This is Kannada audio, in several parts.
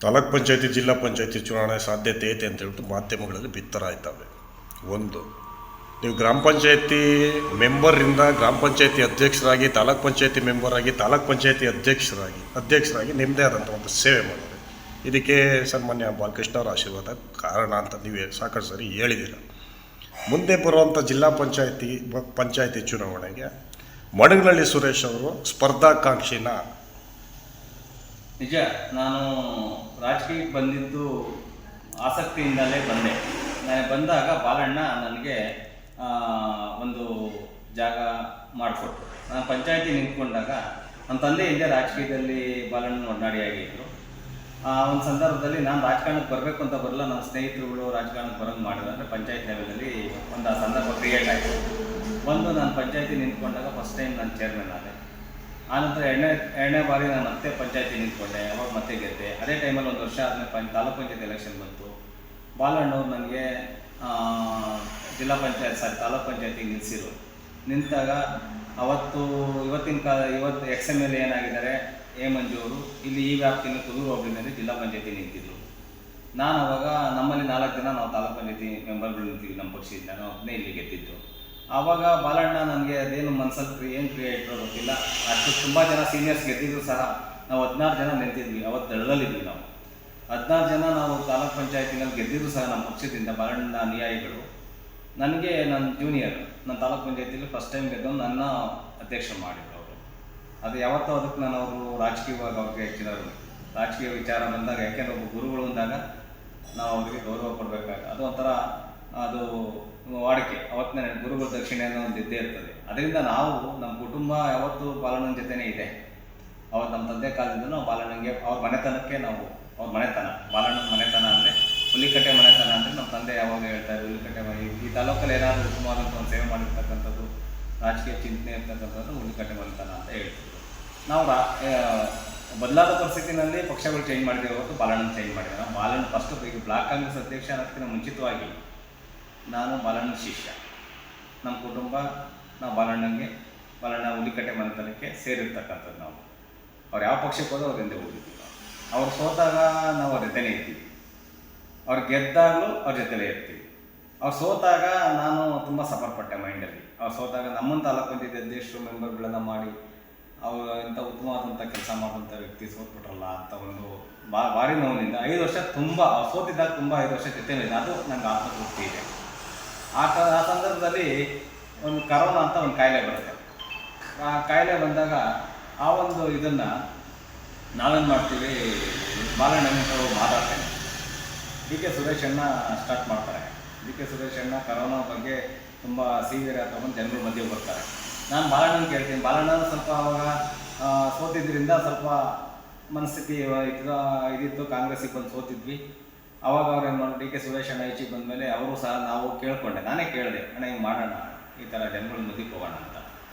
ತಾಲೂಕ್ ಪಂಚಾಯತಿ ಜಿಲ್ಲಾ ಪಂಚಾಯತಿ ಚುನಾವಣೆ ಸಾಧ್ಯತೆ ಐತೆ ಅಂತ ಹೇಳ್ಬಿಟ್ಟು ಮಾಧ್ಯಮಗಳಲ್ಲಿ ಬಿತ್ತರಾಯ್ತವೆ. ಒಂದು, ನೀವು ಗ್ರಾಮ ಪಂಚಾಯತಿ ಮೆಂಬರಿಂದ ಗ್ರಾಮ ಪಂಚಾಯತಿ ಅಧ್ಯಕ್ಷರಾಗಿ, ತಾಲೂಕ್ ಪಂಚಾಯತಿ ಮೆಂಬರ್ ಆಗಿ, ತಾಲೂಕ್ ಪಂಚಾಯತಿ ಅಧ್ಯಕ್ಷರಾಗಿ ನಿಮ್ಮದೇ ಆದಂಥ ಒಂದು ಸೇವೆ ಮಾಡಿದೆ. ಇದಕ್ಕೆ ಸನ್ಮಾನ್ಯ ಬಾಲಕೃಷ್ಣ ಅವರ ಆಶೀರ್ವಾದ ಕಾರಣ ಅಂತ ನೀವೇ ಸಾಕಷ್ಟು ಸರಿ ಹೇಳಿದ್ದೀರ. ಮುಂದೆ ಬರುವಂಥ ಜಿಲ್ಲಾ ಪಂಚಾಯತಿ ಚುನಾವಣೆಗೆ ಮಡಗನಹಳ್ಳಿ ಸುರೇಶ್ ಅವರು ಸ್ಪರ್ಧಾಕಾಂಕ್ಷಿನ? ನಿಜ, ನಾನು ರಾಜಕೀಯಕ್ಕೆ ಬಂದಿದ್ದು ಆಸಕ್ತಿಯಿಂದಲೇ ಬಂದೆ. ನಾನು ಬಂದಾಗ ಬಾಲಣ್ಣ ನನಗೆ ಒಂದು ಜಾಗ ಮಾಡಿಕೊಟ್ರು. ನಾನು ಪಂಚಾಯತಿ ನಿಂತ್ಕೊಂಡಾಗ ನನ್ನ ತಂದೆ ಹಿಂದೆ ರಾಜಕೀಯದಲ್ಲಿ ಬಾಲಣ್ಣ ಒಡನಾಡಿಯಾಗಿದ್ದರು. ಒಂದು ಸಂದರ್ಭದಲ್ಲಿ ನಾನು ರಾಜಕಾರಣಕ್ಕೆ ಬರಬೇಕು ಅಂತ ಬರಲ್ಲ, ನಮ್ಮ ಸ್ನೇಹಿತರುಗಳು ರಾಜಕಾರಣಕ್ಕೆ ಬರೋಂಗೆ ಮಾಡಿದ್ರು. ಅಂದರೆ ಪಂಚಾಯತ್ ಲೆವೆಲಲ್ಲಿ ಒಂದು ಆ ಸಂದರ್ಭ ಕ್ರಿಯೇಟ್ ಆಯಿತು. ನಾನು ಪಂಚಾಯತಿ ನಿಂತ್ಕೊಂಡಾಗ ಫಸ್ಟ್ ಟೈಮ್ ನಾನು ಚೇರ್ಮನ್ ಆದೆ. ಆನಂತರ ಎರಡನೇ ಬಾರಿ ನಾನು ಮತ್ತೆ ಪಂಚಾಯತಿ ನಿಂತ್ಕೊಂಡೆ. ಅವಾಗ ಮತ್ತೆ ಗೆದ್ದೆ. ಅದೇ ಟೈಮಲ್ಲಿ ಒಂದು ವರ್ಷ ಆದಮೇಲೆ ತಾಲೂಕು ಪಂಚಾಯತ್ ಎಲೆಕ್ಷನ್ ಬಂತು. ಬಾಲಣ್ಣವ್ರು ನನಗೆ ತಾಲೂಕು ಪಂಚಾಯತಿಗೆ ನಿಲ್ಲಿಸಿರು. ನಿಂತಾಗ ಇವತ್ತು XML ಏನಾಗಿದ್ದಾರೆ ಎ ಮಂಜು ಅವರು ಇಲ್ಲಿ ಈ ವ್ಯಾಪ್ತಿಯಲ್ಲಿ ಕುದೂರು ಹೋಬಳಿನಲ್ಲಿ ಜಿಲ್ಲಾ ಪಂಚಾಯತಿ ನಿಂತಿದ್ರು. ನಾನು ಅವಾಗ ನಮ್ಮಲ್ಲಿ 4 ಜನ ನಾವು ತಾಲೂಕು ಪಂಚಾಯತಿ ಮೆಂಬರ್ಗಳು ನಿಂತೀವಿ ನಮ್ಮ ಪಕ್ಷದಿಂದ. ನಾವು 15 ಇಲ್ಲಿ ಗೆದ್ದಿದ್ದು. ಆವಾಗ ಬಾಲಣ್ಣ ನನಗೆ ಅದೇನು ಮನಸ್ಸಲ್ಲಿ ಏನು ಕ್ರಿಯೇಟ್ ಗೊತ್ತಿಲ್ಲ, ಅಷ್ಟು ತುಂಬ ಜನ ಸೀನಿಯರ್ಸ್ ಗೆದ್ದಿದ್ರು ಸಹ ನಾವು 16 ಜನ ನಿಂತಿದ್ವಿ. ಅವತ್ತು ದಳದಲ್ಲಿದ್ವಿ. ನಾವು 16 ಜನ ನಾವು ತಾಲೂಕು ಪಂಚಾಯತಿನಲ್ಲಿ ಗೆದ್ದಿದ್ರು ಸಹ ನಮ್ಮ ಪಕ್ಷದಿಂದ ಬಾಲಣ್ಣ ಅನುಯಾಯಿಗಳು. ನನಗೆ ನನ್ನ ಜೂನಿಯರ್, ನನ್ನ ತಾಲೂಕು ಪಂಚಾಯತಿಲಿ ಫಸ್ಟ್ ಟೈಮ್ ಗೆದ್ದವನು ನನ್ನ ಅಧ್ಯಕ್ಷ ಮಾಡಿದ್ರು ಅವರು. ಅದು ಯಾವತ್ತೂ ಅದಕ್ಕೆ ನಾನು ಅವರು ರಾಜಕೀಯವಾಗಿ ಅವ್ರಿಗೆ ಹೆಚ್ಚಿನವರು. ರಾಜಕೀಯ ವಿಚಾರ ಬಂದಾಗ, ಯಾಕೆಂದರೆ ಒಬ್ಬ ಗುರುಗಳು ಅಂದಾಗ ನಾವು ಅವರಿಗೆ ಗೌರವ ಕೊಡಬೇಕಾಗ ಅದು ಒಂಥರ ಅದು ವಾಡಿಕೆ. ಅವತ್ತಿನ ಗುರುಗಳ ದಕ್ಷಿಣೆಯನ್ನು ಒಂದು ಇದ್ದೇ ಇರ್ತದೆ. ಅದರಿಂದ ನಾವು ನಮ್ಮ ಕುಟುಂಬ ಯಾವತ್ತೂ ಬಾಲಣ್ಣನ ಜೊತೆನೇ ಇದೆ. ಅವತ್ತು ನಮ್ಮ ತಂದೆ ಕಾಲದಿಂದ ನಾವು ಬಾಲಣ್ಣನಿಗೆ ಅವ್ರ ಮನೆತನಕ್ಕೆ ಅವ್ರ ಮನೆತನ, ಬಾಲಣ್ಣನ ಮನೆತನ ಅಂದರೆ ಹುಲಿಕಟ್ಟೆ ಮನೆತನ ಅಂದರೆ ನಮ್ಮ ತಂದೆ ಯಾವಾಗ ಹೇಳ್ತಾರೆ, ಹುಲಿಕಟ್ಟೆ ಈ ತಾಲೂಕಲ್ಲಿ ಏನಾದರೂ ಉತ್ತಮವಾದಂಥ ಒಂದು ಸೇವೆ ಮಾಡಿರ್ತಕ್ಕಂಥದ್ದು, ರಾಜಕೀಯ ಚಿಂತನೆ ಇರ್ತಕ್ಕಂಥದ್ದು ಹುಲಿಕಟ್ಟೆ ಮನೆತನ ಅಂತ ಹೇಳ್ತಿದ್ರು. ನಾವು ಬದಲಾದ ಪರಿಸ್ಥಿತಿನಲ್ಲಿ ಪಕ್ಷಗಳು ಚೇಂಜ್ ಮಾಡಿದ್ದೇವೆ ಹೊರತು ಬಾಲಣ್ಣನ ಚೇಂಜ್ ಮಾಡಿದ್ದೇವೆ. ನಾವು ಬಾಲಣ್ಣ ಫಸ್ಟ್ ಈಗ ಬ್ಲಾಕ್ ಕಾಂಗ್ರೆಸ್ ಅಧ್ಯಕ್ಷ ಅನ್ನೋದಕ್ಕಿಂತ ಮುಂಚಿತವಾಗಿ ನಾನು ಬಾಲಣ್ಣನ ಶಿಷ್ಯ. ನಮ್ಮ ಕುಟುಂಬ ನಾವು ಬಾಲಣ್ಣ ಹುಲಿಕಟ್ಟೆ ಮನೆತನಕ್ಕೆ ಸೇರಿರ್ತಕ್ಕಂಥದ್ದು. ನಾವು ಅವ್ರು ಯಾವ ಪಕ್ಷಕ್ಕೆ ಹೋದೋ ಅವ್ರ ಹಿಂದೆ ಹೋಗಿದ್ದೀವಿ. ಅವ್ರು ಸೋತಾಗ ನಾವು ಅವ್ರ ಜೊತೆನೇ ಇರ್ತೀವಿ, ಅವ್ರು ಗೆದ್ದಾಗಲೂ ಅವ್ರ ಜೊತೆಲೇ ಇರ್ತೀವಿ. ಅವ್ರು ಸೋತಾಗ ನಾನು ತುಂಬ ಸಫರ್ ಪಟ್ಟೆ ಮೈಂಡಲ್ಲಿ. ಅವ್ರು ಸೋತಾಗ ನಮ್ಮನ್ನು ತಾಲೂಕು ಪಂಚಾಯತಿ ಅಧ್ಯಕ್ಷರು ಮೆಂಬರ್ಗಳನ್ನು ಮಾಡಿ ಅವರು ಇಂಥ ಉತ್ತಮವಾದಂಥ ಕೆಲಸ ಮಾಡುವಂಥ ವ್ಯಕ್ತಿ ಸೋತ್ಬಿಟ್ರಲ್ಲ ಅಂತ ಒಂದು ಭಾರಿ ನೋವಿನಿಂದ 5 ವರ್ಷ ತುಂಬ ಅವ್ರು ಸೋತಿದ್ದಾಗ ತುಂಬ 5 ವರ್ಷ ಜೊತೆಲಿಲ್ಲ. ಅದು ನನಗೆ ಆತ್ಮತೃಪ್ತಿ ಇದೆ. ಆ ಸಂದರ್ಭದಲ್ಲಿ ಒಂದು ಕರೋನಾ ಅಂತ ಒಂದು ಕಾಯಿಲೆ ಬರುತ್ತೆ. ಆ ಕಾಯಿಲೆ ಬಂದಾಗ ಆ ಒಂದು ಇದನ್ನು ನಾವೇನು ಮಾಡ್ತೀವಿ, ಬಾಲಣ್ಣನ ಮಾತಾಡ್ತೇನೆ. ಡಿ ಕೆ ಸುರೇಶಣ್ಣ ಸ್ಟಾರ್ಟ್ ಮಾಡ್ತಾರೆ. ಡಿ ಕೆ ಸುರೇಶಣ್ಣ ಕರೋನಾ ಬಗ್ಗೆ ತುಂಬ ಸೀವಿಯರ್ ತಗೊಂಡು ಜನಗಳ ಮಧ್ಯೆ ಬರ್ತಾರೆ. ನಾನು ಬಾಲಣ್ಣನ ಕೇಳ್ತೀನಿ. ಬಾಲಣ್ಣ ಸ್ವಲ್ಪ ಅವಾಗ ಸೋತಿದ್ದರಿಂದ ಸ್ವಲ್ಪ ಮನಸ್ಥಿತಿ ಇದಿತ್ತು, ಕಾಂಗ್ರೆಸ್ಸಿಗೆ ಬಂದು ಸೋತಿದ್ವಿ. ಅವಾಗ ಅವ್ರು ಏನು ಮಾಡಿ ಡಿ ಕೆ ಸುರೇಶಣ್ಣ ಈಚೆಗೆ ಬಂದಮೇಲೆ ಅವರು ಸಹ ನಾವು ಕೇಳ್ಕೊಂಡೆ, ನಾನೇ ಕೇಳಿದೆ, ಅಣ್ಣ ಹಿಂಗೆ ಮಾಡೋಣ, ಈ ಥರ ಜನಗಳ ಮಧ್ಯಕ್ಕೆ ಹೋಗೋಣ ಅಂತ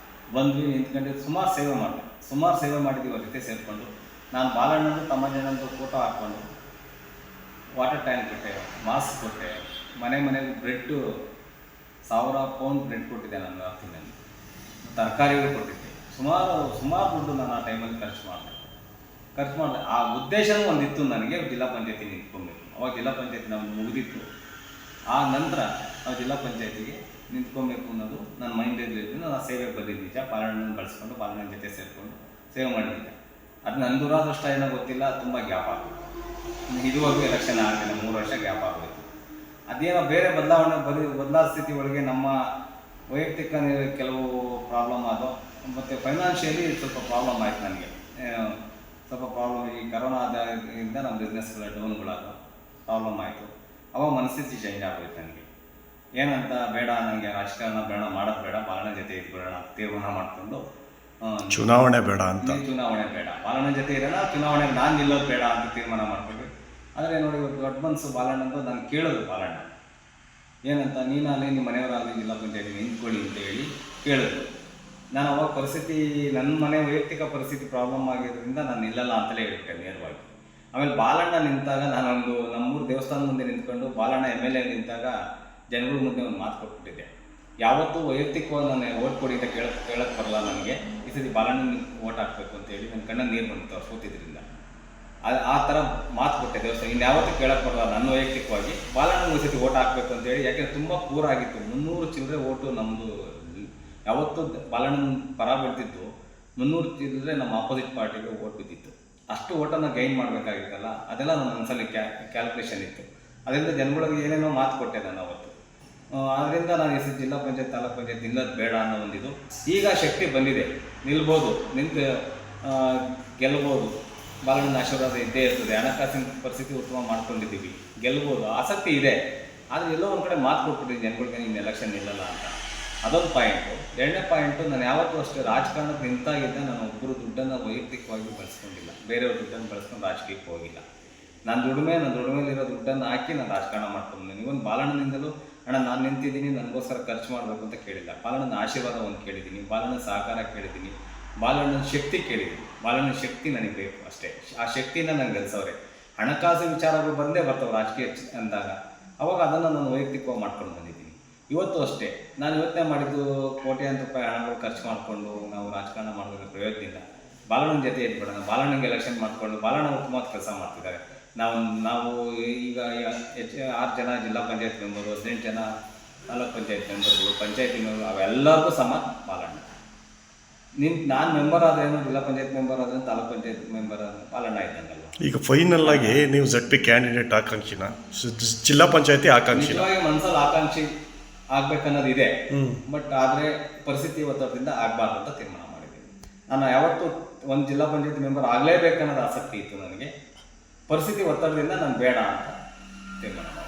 ಬಂದ್ವಿ. ನಿಂತ್ಕೊಂಡು ಸುಮಾರು ಸೇವೆ ಮಾಡಿದ್ದೀವಿ ಅವ್ರ ಜೊತೆ ಸೇರಿಕೊಂಡು. ನಾನು ಬಾಲಣ್ಣಂದು ತಮ್ಮಣ್ಣನಂದು ಫೋಟೋ ಹಾಕ್ಕೊಂಡು ವಾಟರ್ ಟ್ಯಾಂಕ್ ಕೊಟ್ಟೆ, ಮಾಸ್ಕ್ ಕೊಟ್ಟೆ, ಮನೆಗೆ ಬ್ರೆಡ್ಡು 1000 ಪೌಂಡ್ ಬ್ರೆಡ್ ಕೊಟ್ಟಿದ್ದೆ. ನಾನು ತಿಂಗಳಲ್ಲಿ ತರಕಾರಿಗಳು ಕೊಟ್ಟಿದ್ದೆ. ಸುಮಾರು ದುಡ್ಡು ನಾನು ಆ ಟೈಮಲ್ಲಿ ಖರ್ಚು ಮಾಡಿದೆ. ಆ ಉದ್ದೇಶನೂ ಒಂದಿತ್ತು ನನಗೆ, ಜಿಲ್ಲಾ ಪಂಚಾಯತಿ ನಿಂತ್ಕೊಬೇಕು. ಅವಾಗ ಜಿಲ್ಲಾ ಪಂಚಾಯತಿ ನಮ್ಗೆ ಮುಗಿದಿತ್ತು. ಆ ನಂತರ ನಾವು ಜಿಲ್ಲಾ ಪಂಚಾಯತಿಗೆ ನಿಂತ್ಕೊಬೇಕು ಅನ್ನೋದು ನನ್ನ ಮೈಂಡಲ್ಲಿ. ನಾನು ಸೇವೆಗೆ ಬಂದಿದ್ದೆ ನಿಜ. ಬಾಲಣ್ಣನ ಬಳಸ್ಕೊಂಡು ಬಾಲಣ್ಣನ ಜೊತೆ ಸೇರಿಕೊಂಡು ಸೇವೆ ಮಾಡಿದ್ದೆ. ಅದು ನನ್ನ ದುರಾದೃಷ್ಟ ಏನೋ ಗೊತ್ತಿಲ್ಲ, ತುಂಬ ಗ್ಯಾಪ್ ಆಗೋದು. ಇದುವರೆಗೂ ಎಲೆಕ್ಷನ್ ಆಗಲಿಲ್ಲ, 3 ವರ್ಷ ಗ್ಯಾಪ್ ಆಗೋಯಿತು. ಅದೇನೋ ಬೇರೆ ಬದಲಾದ ಸ್ಥಿತಿ ಒಳಗೆ ನಮ್ಮ ವೈಯಕ್ತಿಕ ಕೆಲವು ಪ್ರಾಬ್ಲಮ್ ಆದವು. ಮತ್ತು ಫೈನಾನ್ಷಿಯಲಿ ಸ್ವಲ್ಪ ಪ್ರಾಬ್ಲಮ್ ಆಯಿತು ನನಗೆ. ಸ್ವಲ್ಪ ಪ್ರಾಬ್ಲಮ್ ಈ ಕರೋನಾದಿಂದ ನಮ್ಮ ಬಿಸ್ನೆಸ್ಗಳ ಡೌನ್ಗಳಾದ ಪ್ರಾಬ್ಲಮ್ ಆಯಿತು. ಅವಾಗ ಮನಸ್ಥಿತಿ ಚೇಂಜ್ ಆಗೋಯ್ತು ನನಗೆ. ಏನಂತ ಬೇಡ, ನನಗೆ ರಾಜಕಾರಣ ಮಾಡೋದು ಬೇಡ, ಬಾಲಣ್ಣ ಜೊತೆ ಇದ್ಬಿಡೋಣ ತೀರ್ಮಾನ ಮಾಡಿಕೊಂಡು ಚುನಾವಣೆ ಬೇಡ, ಬಾಲಣ್ಣ ಜೊತೆ ಇರೋಣ, ಚುನಾವಣೆ ನಾನು ನಿಲ್ಲೋದು ಬೇಡ ಅಂತ ತೀರ್ಮಾನ ಮಾಡ್ಕೊಂಡ್ವಿ. ಆದರೆ ನೋಡಿ, ದೊಡ್ಡ ಮನಸ್ಸು ಬಾಲಣ್ಣಂದು. ನಾನು ಕೇಳೋದು ಬಾಲಣ್ಣ ಏನಂತ, ನೀನಾಗಲಿ ನಿಮ್ಮ ಮನೆಯವರಾಗಲಿ ಜಿಲ್ಲಾ ಪಂಚಾಯತಿ ನಿಂತ್ಕೊಳ್ಳಿ ಅಂತ ಹೇಳಿ ಕೇಳಿದ್ರು. ನಾನು ಅವಾಗ ಪರಿಸ್ಥಿತಿ, ನನ್ನ ಮನೆ ವೈಯಕ್ತಿಕ ಪರಿಸ್ಥಿತಿ ಪ್ರಾಬ್ಲಮ್ ಆಗಿರೋದ್ರಿಂದ ನಾನು ನಿಲ್ಲಲ್ಲ ಅಂತಲೇ ಹೇಳ್ಬಿಟ್ಟೆ ನೇರವಾಗಿ. ಆಮೇಲೆ ಬಾಲಣ್ಣ ನಿಂತಾಗ ನಾನೊಂದು ನಮ್ಮೂರು ದೇವಸ್ಥಾನ ಮುಂದೆ ನಿಂತ್ಕೊಂಡು ಬಾಲಣ್ಣ MLA ನಿಂತಾಗ ಜನಗಳ ಮುಂದೆ ಒಂದು ಮಾತು ಕೊಟ್ಬಿಟ್ಟಿದ್ದೆ. ಯಾವತ್ತೂ ವೈಯಕ್ತಿಕವಾಗಿ ನಾನು ಓಟ್ ಕೊಡಿ ಅಂತ ಕೇಳಕ್ಕೆ ಬರಲ್ಲ ನನಗೆ. ಈ ಸತಿ ಬಾಲಣ್ಣನಿಗೆ ಓಟ್ ಹಾಕಬೇಕು ಅಂತೇಳಿ ನನ್ನ ಕಣ್ಣಲ್ಲಿ ನೀರು ಬಂದಿತ್ತು ಅವ್ರು ಸೋತಿದ್ರಿಂದ. ಆ ಥರ ಮಾತು ಕೊಟ್ಟೆ ದೇವಸ್ಥಾನ ಇನ್ಯಾವತ್ತೂ ಕೇಳಕ್ಕೆ ಬರಲ್ಲ. ನನ್ನ ವೈಯಕ್ತಿಕವಾಗಿ ಬಾಲಣ್ಣನ ಸತಿ ಓಟ್ ಹಾಕಬೇಕು ಅಂತೇಳಿ, ಯಾಕೆಂದ್ರೆ ತುಂಬ ಪೂರ ಆಗಿತ್ತು. 300 ಚಿಲ್ಲರೆ ಓಟು ನಮ್ಮದು ಯಾವತ್ತೂ ಬಾಲಣ್ಣನ ಪರ ಬೆಳೆದಿದ್ದು 300 ಚಿಲ್ಲರೆ ನಮ್ಮ ಆಪೋಸಿಟ್ ಪಾರ್ಟಿಗೆ ಓಟ್ ಬಿದ್ದಿತ್ತು. ಅಷ್ಟು ಓಟನ್ನು ಗೈನ್ ಮಾಡಬೇಕಾಗಿತ್ತಲ್ಲ, ಅದೆಲ್ಲ ನನ್ನ ಮನಸ್ಸಲ್ಲಿ ಕ್ಯಾಲ್ಕುಲೇಷನ್ ಇತ್ತು. ಅದರಿಂದ ಜನಗಳಿಗೆ ಏನೇನೋ ಮಾತು ಕೊಟ್ಟೆ ನಾನು ಅವತ್ತು. ಆದ್ದರಿಂದ ನಾನು ಈ ಜಿಲ್ಲಾ ಪಂಚಾಯತ್ ತಾಲೂಕ್ ಪಂಚಾಯತ್ ನಿಲ್ಲೋದು ಬೇಡ ಅನ್ನೋ ಒಂದಿದು. ಈಗ ಶಕ್ತಿ ಬಂದಿದೆ, ನಿಲ್ಬೋದು, ನಿಂತು ಗೆಲ್ಬೋದು. ಬಾಲಣ್ಣನ ಆಶೀರ್ವಾದ ಇದ್ದೇ ಇರ್ತದೆ. ಹಣಕಾಸಿನ ಪರಿಸ್ಥಿತಿ ಉತ್ತಮ ಮಾಡ್ಕೊಂಡಿದ್ದೀವಿ, ಗೆಲ್ಬೋದು, ಆಸಕ್ತಿ ಇದೆ. ಆದರೆ ಎಲ್ಲೋ ಒಂದು ಕಡೆ ಮಾತು ಕೊಟ್ಬಿಟ್ಟಿದ್ದೀನಿ ಜನಗಳಿಗೆ, ನೀನು ಎಲೆಕ್ಷನ್ ನಿಲ್ಲಲ್ಲ ಅಂತ. ಅದೊಂದು ಪಾಯಿಂಟು. ಎರಡನೇ ಪಾಯಿಂಟು, ನಾನು ಯಾವತ್ತೂ ಅಷ್ಟೇ ರಾಜಕಾರಣಕ್ಕೆ ನಿಂತಾಗಿದ್ದೆ. ನಾನು ಒಬ್ಬರು ದುಡ್ಡನ್ನು ವೈಯಕ್ತಿಕವಾಗಿ ಬಳಸ್ಕೊಂಡಿಲ್ಲ, ಬೇರೆಯವ್ರ ದುಡ್ಡನ್ನು ಬಳಸ್ಕೊಂಡು ರಾಜಕೀಯಕ್ಕೆ ಹೋಗಿಲ್ಲ. ನನ್ನ ದುಡಿಮೆಯಲ್ಲಿರೋ ದುಡ್ಡನ್ನು ಹಾಕಿ ನಾನು ರಾಜಕಾರಣ ಮಾಡ್ಕೊಂಡಿದ್ದೀನಿ. ಇವನ್ ಬಾಲಣ್ಣನಿಂದಲೂ ಅಣ್ಣ ನಾನು ನಿಂತಿದ್ದೀನಿ, ನನಗೋಸ್ಕರ ಖರ್ಚು ಮಾಡಬೇಕು ಅಂತ ಕೇಳಿಲ್ಲ. ಬಾಲಣ್ಣನ ಆಶೀರ್ವಾದ ಒಂದು ಕೇಳಿದ್ದೀನಿ, ಬಾಲಣ್ಣನ ಸಹಕಾರ ಕೇಳಿದ್ದೀನಿ, ಬಾಲಣ್ಣನ ಶಕ್ತಿ ಕೇಳಿದ್ದೀನಿ. ಬಾಲಣ್ಣನ ಶಕ್ತಿ ನನಗೆ ಬೇಕು ಅಷ್ಟೇ. ಆ ಶಕ್ತಿನ ನಂಗೆ ಗೆಲ್ಸವ್ರೆ. ಹಣಕಾಸು ವಿಚಾರಗಳು ಬಂದೇ ಬರ್ತಾವೆ ರಾಜಕೀಯ ಅಂದಾಗ, ಅವಾಗ ಅದನ್ನು ನಾನು ವೈಯಕ್ತಿಕವಾಗಿ ಮಾಡ್ಕೊಂಡು ಬಂದಿದ್ದೀನಿ. ಇವತ್ತು ಅಷ್ಟೇ ನಾನು ಯೋಚನೆ ಮಾಡಿದ್ದು ಕೋಟ್ಯಾಂತರ ರೂಪಾಯಿ ಹಣಗಳು ಖರ್ಚು ಮಾಡಿಕೊಂಡು ನಾವು ರಾಜಕಾರಣ ಮಾಡೋದ್ರ ಪ್ರಯೋಜನ ಇಲ್ಲ. ಬಾಲಣ್ಣನ ಜೊತೆ ಇದ್ಬಿಡೋಣ, ಬಾಲಣ್ಣನಿಗೆ ಎಲೆಕ್ಷನ್ ಮಾಡಿಕೊಂಡು ಬಾಲಣ್ಣ ಉತ್ತಮವಾದ ಕೆಲಸ ಮಾಡ್ತಿದ್ದಾರೆ. ನಾವು ಈಗ 6 ಜನ ಜಿಲ್ಲಾ ಪಂಚಾಯತ್ ಮೆಂಬರು, 18 ಜನ ತಾಲೂಕ್ ಪಂಚಾಯತ್ ಮೆಂಬರ್ಗಳು, ಪಂಚಾಯತಿ ಮೆಂಬರ್, ಅವೆಲ್ಲರಿಗೂ ಸಮ ಬಾಲಣ್ಣ. ನಾನು ಮೆಂಬರ್ ಆದ್ರೇನು, ಜಿಲ್ಲಾ ಪಂಚಾಯತ್ ಮೆಂಬರ್ ಆದ್ರೇನು, ತಾಲೂಕ್ ಪಂಚಾಯತ್ ಮೆಂಬರ್ ಆದ್ರೆ ಬಾಲಣ್ಣ ಇದ್ದಂಗಲ್ಲ. ಈಗ ಫೈನಲ್ ಆಗಿ ನೀವು ZP ಕ್ಯಾಂಡಿಡೇಟ್ ಆಕಾಂಕ್ಷಿನ ಜಿಲ್ಲಾ ಪಂಚಾಯತಿ ಆಕಾಂಕ್ಷಿನ? ನಿಜವಾಗಿ ಮನಸ್ಸಲ್ಲಿ ಆಕಾಂಕ್ಷಿ ಆಗ್ಬೇಕನ್ನೋದು ಇದೆ, ಬಟ್ ಆದರೆ ಪರಿಸ್ಥಿತಿ ಒತ್ತಡದಿಂದ ಆಗಬಾರ್ದು ಅಂತ ತೀರ್ಮಾನ ಮಾಡಿದ್ದೀನಿ. ನಾನು ಯಾವತ್ತೂ ಒಂದು ಜಿಲ್ಲಾ ಪಂಚಾಯತ್ ಮೆಂಬರ್ ಆಗಲೇಬೇಕನ್ನೋದು ಆಸಕ್ತಿ ಇತ್ತು ನನಗೆ. ಪರಿಸ್ಥಿತಿ ಒತ್ತಡದಿಂದ ನಾನು ಬೇಡ ಅಂತ ತೀರ್ಮಾನ ಮಾಡಿದೆ.